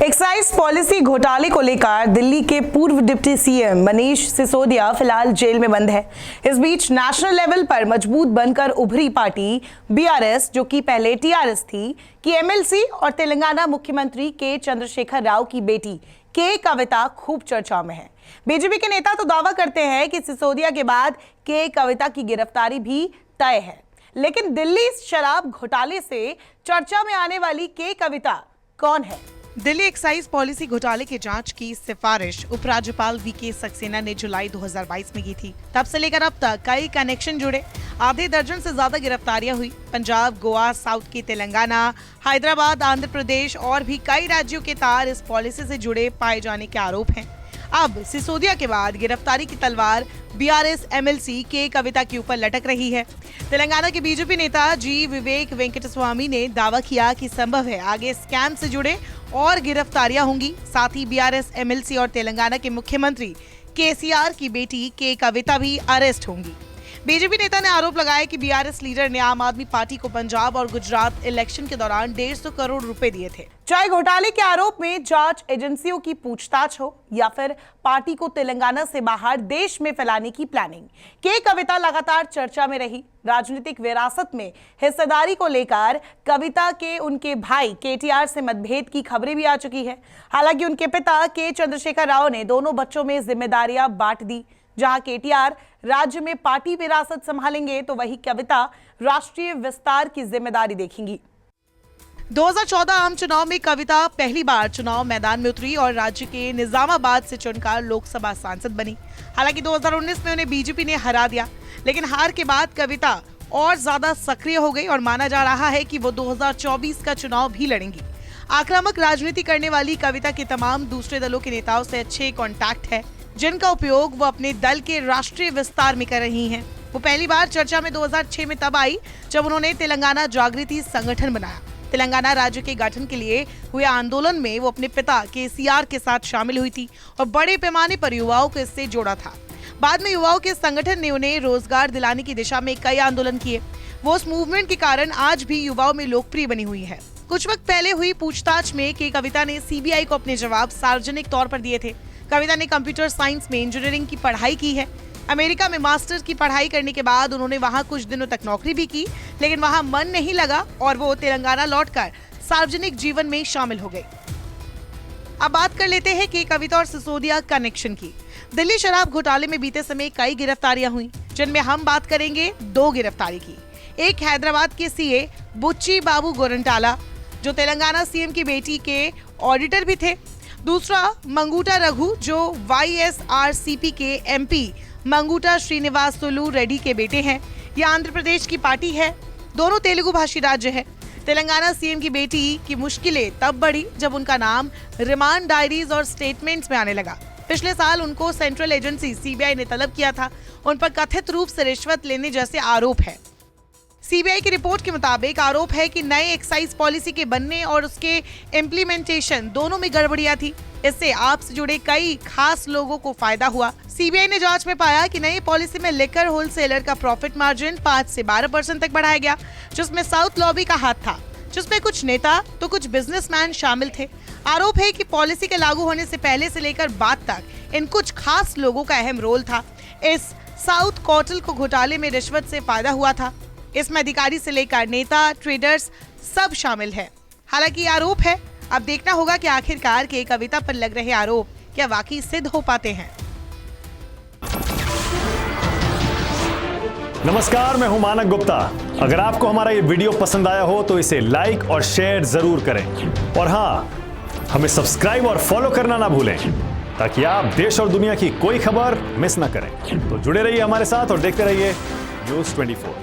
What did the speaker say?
Excise policy घोटाले को लेकर दिल्ली के पूर्व डिप्टी सीएम मनीष सिसोदिया फिलहाल जेल में बंद है। इस बीच नेशनल लेवल पर मजबूत बनकर उभरी पार्टी बीआरएस, जो कि पहले टीआरएस थी, की एमएलसी और तेलंगाना मुख्यमंत्री के चंद्रशेखर राव की बेटी के कविता खूब चर्चा में है। बीजेपी के नेता तो दावा करते हैं कि सिसोदिया के बाद के कविता की गिरफ्तारी भी तय है, लेकिन दिल्ली शराब घोटाले से चर्चा में आने वाली के कविता कौन है? दिल्ली एक्साइज पॉलिसी घोटाले की जांच की सिफारिश उपराज्यपाल वीके सक्सेना ने जुलाई 2022 में की थी। तब से लेकर अब तक कई कनेक्शन जुड़े, आधे दर्जन से ज्यादा गिरफ्तारियां हुई। पंजाब, गोवा, साउथ की तेलंगाना, हैदराबाद, आंध्र प्रदेश और भी कई राज्यों के तार इस पॉलिसी से जुड़े पाए जाने के आरोप हैं। अब सिसोदिया के बाद गिरफ्तारी की तलवार बीआरएस एमएलसी के कविता के ऊपर लटक रही है। तेलंगाना के बीजेपी नेता जी विवेक वेंकटस्वामी ने दावा किया कि संभव है आगे स्कैम से जुड़े और गिरफ्तारियां होंगी। साथ ही बीआरएस एमएलसी और तेलंगाना के मुख्यमंत्री केसीआर की बेटी के कविता भी अरेस्ट होंगी। बीजेपी नेता ने आरोप लगाया कि बीआरएस लीडर ने आम आदमी पार्टी को पंजाब और गुजरात इलेक्शन के दौरान 150 करोड़ रुपए दिए थे। चाहे घोटाले के आरोप में जांच एजेंसियों की पूछताछ हो या फिर पार्टी को तेलंगाना से बाहर देश में फैलाने की प्लानिंग, के कविता लगातार चर्चा में रही। राजनीतिक विरासत में हिस्सेदारी को लेकर कविता के उनके भाई केटीआर से मतभेद की खबरें भी आ चुकी है। हालांकि उनके पिता के चंद्रशेखर राव ने दोनों बच्चों में जिम्मेदारियां बांट दी। जहां केटीआर राज्य में पार्टी विरासत संभालेंगे, तो वही कविता राष्ट्रीय विस्तार की जिम्मेदारी देखेंगी। 2014 आम चुनाव में कविता पहली बार चुनाव मैदान में उतरी और राज्य के निजामाबाद से चुनकर लोकसभा सांसद बनी। हालांकि 2019 में उन्हें बीजेपी ने हरा दिया, लेकिन हार के बाद कविता और ज्यादा सक्रिय हो गई और माना जा रहा है कि वो 2024 का चुनाव भी लड़ेंगी। आक्रामक राजनीति करने वाली कविता के तमाम दूसरे दलों के नेताओं से अच्छे कॉन्टैक्ट है, जिनका उपयोग वो अपने दल के राष्ट्रीय विस्तार में कर रही हैं। वो पहली बार चर्चा में 2006 में तब आई जब उन्होंने तेलंगाना जागृति संगठन बनाया। तेलंगाना राज्य के गठन के लिए हुए आंदोलन में वो अपने पिता केसीआर के साथ शामिल हुई थी और बड़े पैमाने पर युवाओं को इससे जोड़ा था। बाद में युवाओं के संगठन ने उन्हें रोजगार दिलाने की दिशा में कई आंदोलन किए। वो उस मूवमेंट के कारण आज भी युवाओं में लोकप्रिय बनी हुई है। कुछ वक्त पहले हुई पूछताछ में के कविता ने सीबीआई को अपने जवाब सार्वजनिक तौर पर दिए थे। कविता ने कंप्यूटर साइंस में इंजीनियरिंग की पढ़ाई की है। अमेरिका में मास्टर्स की पढ़ाई करने के बाद उन्होंने वहां कुछ दिनों तक नौकरी भी की, लेकिन वहां मन नहीं लगा और वो तेलंगाना लौटकर सार्वजनिक जीवन में शामिल हो गई। अब बात कर लेते हैं कि कविता और सिसोदिया कनेक्शन की। दिल्ली शराब घोटाले में बीते समय कई गिरफ्तारियां हुई, जिनमें हम बात करेंगे 2 गिरफ्तारी की। एक हैदराबाद के सीए बुच्ची बाबू गोरंटाला, जो तेलंगाना सीएम की बेटी के ऑडिटर भी थे। दूसरा मंगूटा रघु, जो वाईएसआरसीपी के एमपी मंगूटा श्रीनिवासुलु रेड्डी के बेटे हैं। यह आंध्र प्रदेश की पार्टी है। दोनों तेलुगु भाषी राज्य है। तेलंगाना सीएम की बेटी की मुश्किलें तब बढ़ी जब उनका नाम रिमांड डायरीज और स्टेटमेंट्स में आने लगा। पिछले साल उनको सेंट्रल एजेंसी सीबीआई ने तलब किया था। उन पर कथित रूप से रिश्वत लेने जैसे आरोप है। सीबीआई की रिपोर्ट के मुताबिक आरोप है कि नए एक्साइज पॉलिसी के बनने और उसके इम्प्लीमेंटेशन दोनों में गड़बड़ियां थी। इससे आपसे जुड़े कई खास लोगों को फायदा हुआ। सीबीआई ने जांच में पाया कि नई पॉलिसी में लिकर होलसेलर का प्रॉफिट मार्जिन 5 से 12% तक बढ़ाया गया, जिसमें साउथ लॉबी का हाथ था, जिसमें कुछ नेता तो कुछ बिजनेसमैन शामिल थे। आरोप है कि पॉलिसी के लागू होने से पहले से लेकर बाद तक इन कुछ खास लोगों का अहम रोल था। इस साउथ कॉटल को घोटाले में रिश्वत से फायदा हुआ था। इसमें अधिकारी से लेकर नेता, ट्रेडर्स सब शामिल है। हालांकि आरोप है, अब देखना होगा कि आखिरकार के कविता पर लग रहे आरोप क्या वाकई सिद्ध हो पाते हैं। नमस्कार, मैं हूं मानक गुप्ता। अगर आपको हमारा ये वीडियो पसंद आया हो तो इसे लाइक और शेयर जरूर करें, और हां, हमें सब्सक्राइब और फॉलो करना ना भूलें, ताकि आप देश और दुनिया की कोई खबर मिस ना करें। तो जुड़े रहिए हमारे साथ और देखते रहिए न्यूज़ 24।